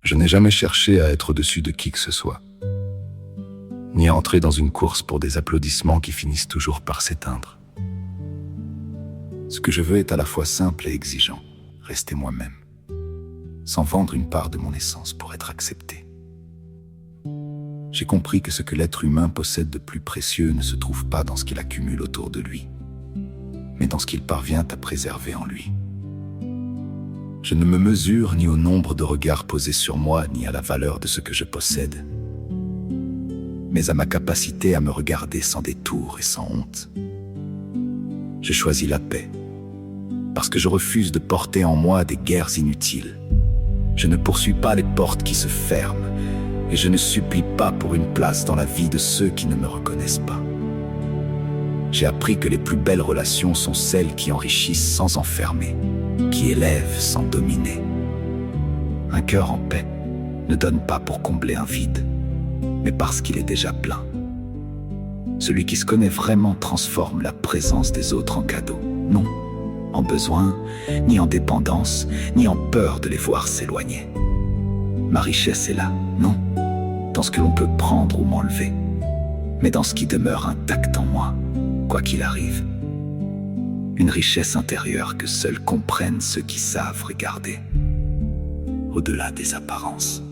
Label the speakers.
Speaker 1: Je n'ai jamais cherché à être au-dessus de qui que ce soit, ni à entrer dans une course pour des applaudissements qui finissent toujours par s'éteindre. Ce que je veux est à la fois simple et exigeant, rester moi-même, sans vendre une part de mon essence pour être accepté. J'ai compris que ce que l'être humain possède de plus précieux ne se trouve pas dans ce qu'il accumule autour de lui, mais dans ce qu'il parvient à préserver en lui. Je ne me mesure ni au nombre de regards posés sur moi, ni à la valeur de ce que je possède, mais à ma capacité à me regarder sans détour et sans honte. Je choisis la paix, parce que je refuse de porter en moi des guerres inutiles. Je ne poursuis pas les portes qui se ferment, et je ne supplie pas pour une place dans la vie de ceux qui ne me reconnaissent pas. J'ai appris que les plus belles relations sont celles qui enrichissent sans enfermer, qui élèvent sans dominer. Un cœur en paix ne donne pas pour combler un vide, mais parce qu'il est déjà plein. Celui qui se connaît vraiment transforme la présence des autres en cadeau, non en besoin, ni en dépendance, ni en peur de les voir s'éloigner. Ma richesse est là, non dans ce que l'on peut prendre ou m'enlever, mais dans ce qui demeure intact en moi, quoi qu'il arrive. Une richesse intérieure que seuls comprennent ceux qui savent regarder au-delà des apparences.